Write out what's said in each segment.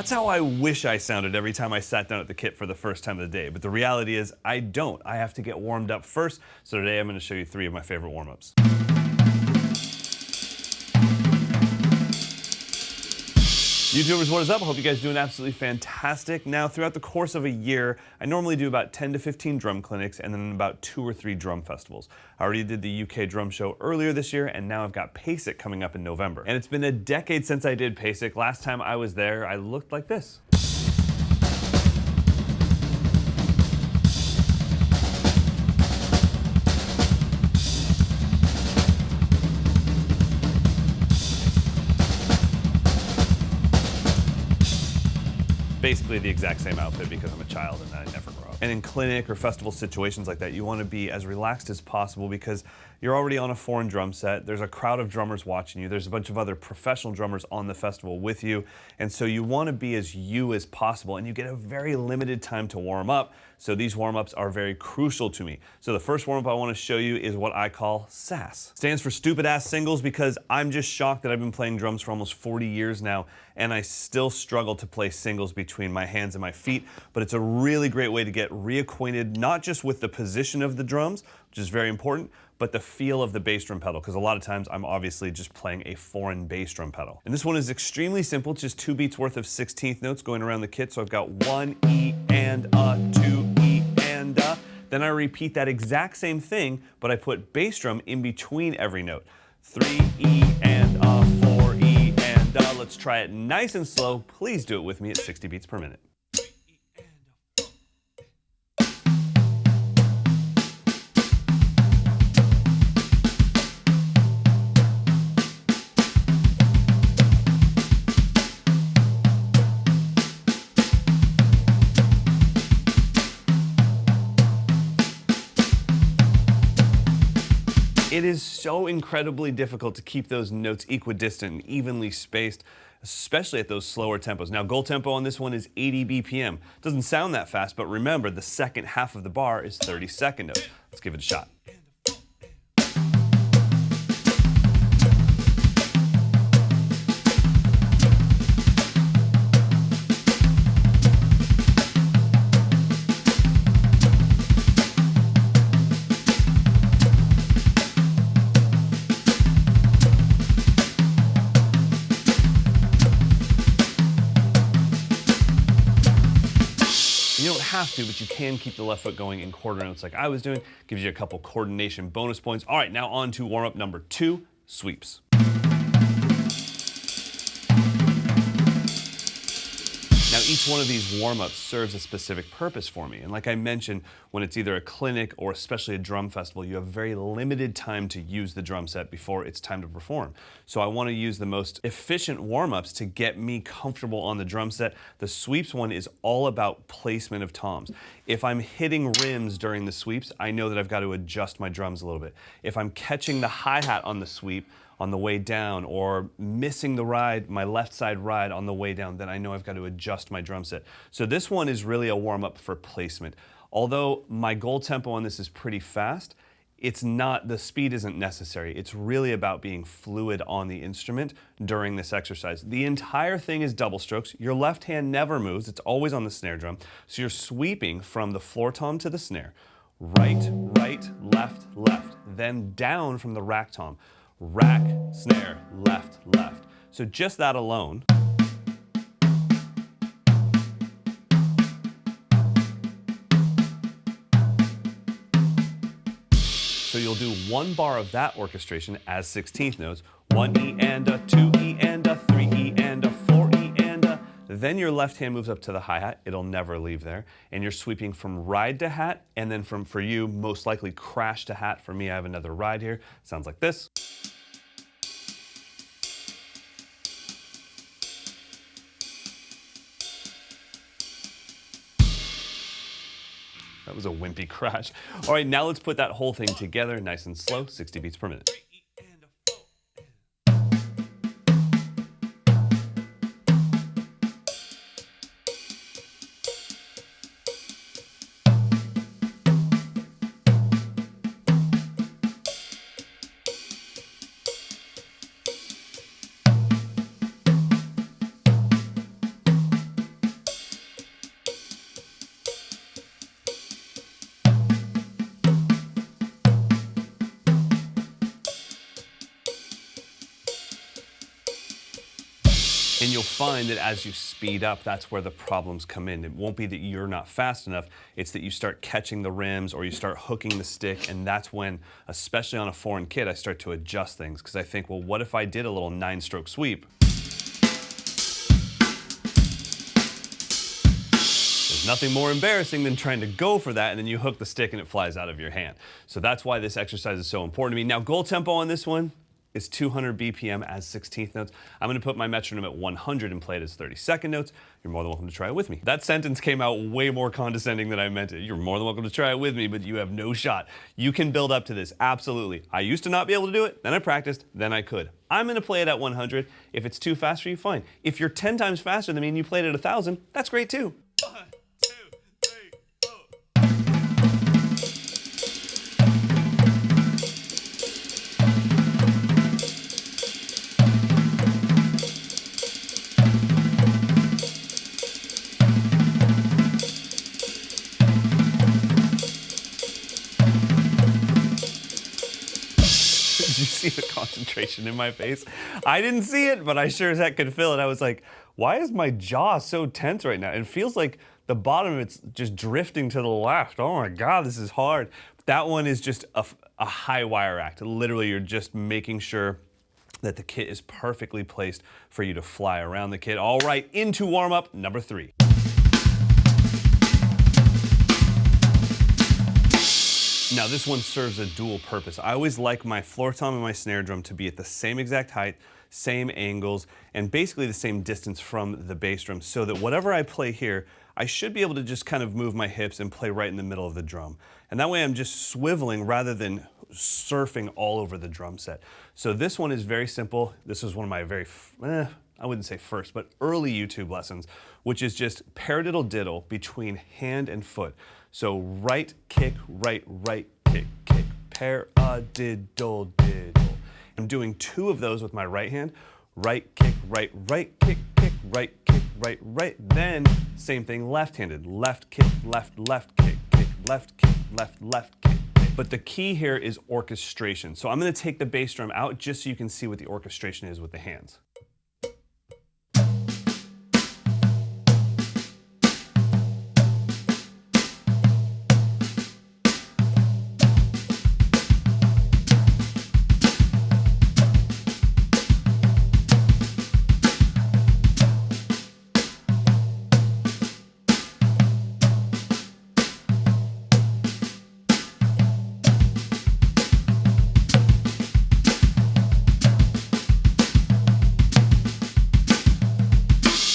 That's how I wish I sounded every time I sat down at the kit for the first time of the day, but the reality is I don't. I have to get warmed up first, so today I'm going to show you 3 of my favorite warm-ups. YouTubers, what is up? I hope you guys are doing absolutely fantastic. Now, throughout the course of a year, I normally do about 10 to 15 drum clinics and then about 2 or 3 drum festivals. I already did the UK drum show earlier this year, and now I've got PASIC coming up in November. And it's been a decade since I did PASIC. Last time I was there, I looked like this. Basically the exact same outfit because I'm a child and I never grow up. And in clinic or festival situations like that, you want to be as relaxed as possible because you're already on a foreign drum set. There's a crowd of drummers watching you. There's a bunch of other professional drummers on the festival with you. And so you want to be as you as possible, and you get a very limited time to warm up. So these warm-ups are very crucial to me. So the first warm-up I want to show you is what I call SAS. Stands for stupid ass singles because I'm just shocked that I've been playing drums for almost 40 years now and I still struggle to play singles between my hands and my feet, but it's a really great way to get reacquainted not just with the position of the drums, which is very important, but the feel of the bass drum pedal, because a lot of times I'm obviously just playing a foreign bass drum pedal. And this one is extremely simple. It's just 2 beats worth of 16th notes going around the kit. So I've got 1 E and a, 2 E and a. Then I repeat that exact same thing, but I put bass drum in between every note. 3 E and a, 4 E and a. Let's try it nice and slow. Please do it with me at 60 beats per minute. It is so incredibly difficult to keep those notes equidistant and evenly spaced, especially at those slower tempos. Now, goal tempo on this one is 80 BPM. Doesn't sound that fast, but remember, the second half of the bar is 30-second notes. Let's give it a shot. You don't have to, but you can keep the left foot going in quarter notes like I was doing. Gives you a couple coordination bonus points. All right, now on to warm-up number 2, sweeps. Now, each one of these warm-ups serves a specific purpose for me. And like I mentioned, when it's either a clinic or especially a drum festival, you have very limited time to use the drum set before it's time to perform. So I want to use the most efficient warm-ups to get me comfortable on the drum set. The sweeps one is all about placement of toms. If I'm hitting rims during the sweeps, I know that I've got to adjust my drums a little bit. If I'm catching the hi-hat on the sweep, on the way down, or missing the ride, my left side ride on the way down, then I know I've got to adjust my drum set. So this one is really a warm-up for placement. Although my goal tempo on this is pretty fast, it's not, the speed isn't necessary. It's really about being fluid on the instrument during this exercise. The entire thing is double strokes. Your left hand never moves. It's always on the snare drum. So you're sweeping from the floor tom to the snare. Right, right, left, left. Then down from the rack tom. Rack, snare, left, left. So just that alone. So you'll do 1 bar of that orchestration as 16th notes. 1 E and a, 2 E and a, 3 E and a, 4 E and a. Then your left hand moves up to the hi-hat. It'll never leave there. And you're sweeping from ride to hat, and then from, for you, most likely crash to hat. For me, I have another ride here. Sounds like this. That was a wimpy crash. All right, now let's put that whole thing together nice and slow, 60 beats per minute. find that as you speed up, that's where the problems come in. It won't be that you're not fast enough, it's that you start catching the rims or you start hooking the stick, and that's when, especially on a foreign kit, I start to adjust things, because I think, well, what if I did a little 9-stroke sweep? There's nothing more embarrassing than trying to go for that and then you hook the stick and it flies out of your hand. So that's why this exercise is so important to me. Now, goal tempo on this one is 200 BPM as 16th notes. I'm gonna put my metronome at 100 and play it as 32nd notes. You're more than welcome to try it with me. That sentence came out way more condescending than I meant it. You're more than welcome to try it with me, but you have no shot. You can build up to this, absolutely. I used to not be able to do it, then I practiced, then I could. I'm gonna play it at 100. If it's too fast for you, fine. If you're 10 times faster than me and you played at 1,000, that's great too. Did you see the concentration in my face? I didn't see it, but I sure as heck could feel it. I was like, why is my jaw so tense right now? It feels like the bottom of it's just drifting to the left. Oh my God, this is hard. That one is just a high wire act. Literally, you're just making sure that the kit is perfectly placed for you to fly around the kit. All right, into warm-up number 3. Now this one serves a dual purpose. I always like my floor tom and my snare drum to be at the same exact height, same angles, and basically the same distance from the bass drum, so that whatever I play here, I should be able to just kind of move my hips and play right in the middle of the drum. And that way I'm just swiveling rather than surfing all over the drum set. So this one is very simple. This was one of my very, I wouldn't say first, but early YouTube lessons, which is just paradiddle-diddle between hand and foot. So right, kick, right, kick, kick, paradiddle-diddle. I'm doing 2 of those with my right hand. Right, kick, right, kick, kick, right, right. Then, same thing, left-handed. Left, kick, left, kick, kick, left, kick, left, kick. But the key here is orchestration. So I'm gonna take the bass drum out just so you can see what the orchestration is with the hands.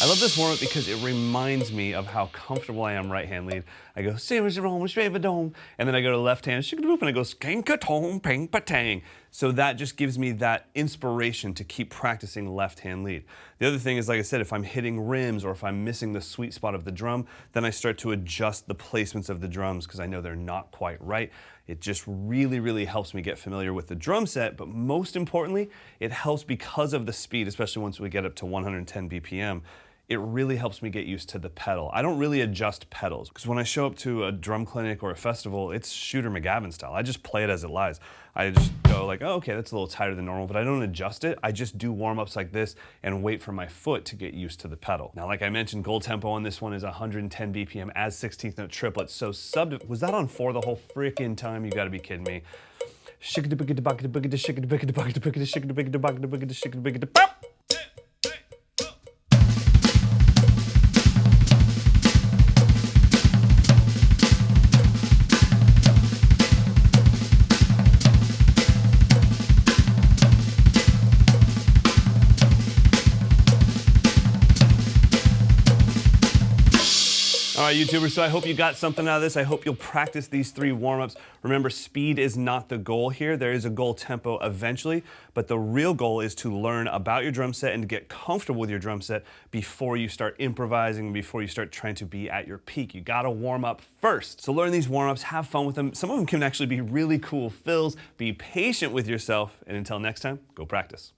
I love this warm-up because it reminds me of how comfortable I am right-hand lead. I go, and then I go to left hand, and I go, skank-a-tong, pang-pa-tang. So that just gives me that inspiration to keep practicing left-hand lead. The other thing is, like I said, if I'm hitting rims or if I'm missing the sweet spot of the drum, then I start to adjust the placements of the drums because I know they're not quite right. It just really helps me get familiar with the drum set, but most importantly, it helps because of the speed, especially once we get up to 110 BPM. It really helps me get used to the pedal. I don't really adjust pedals, because when I show up to a drum clinic or a festival, it's Shooter McGavin style. I just play it as it lies. I just go like, oh, okay, that's a little tighter than normal, but I don't adjust it. I just do warm-ups like this and wait for my foot to get used to the pedal. Now, like I mentioned, goal tempo on this one is 110 BPM as 16th note triplets. So was that on 4 the whole freaking time? You gotta be kidding me. All right, YouTubers, so I hope you got something out of this. I hope you'll practice these 3 warm-ups. Remember, speed is not the goal here. There is a goal tempo eventually, but the real goal is to learn about your drum set and to get comfortable with your drum set before you start improvising, before you start trying to be at your peak. You gotta warm up first. So learn these warm-ups, have fun with them. Some of them can actually be really cool fills. Be patient with yourself, and until next time, go practice.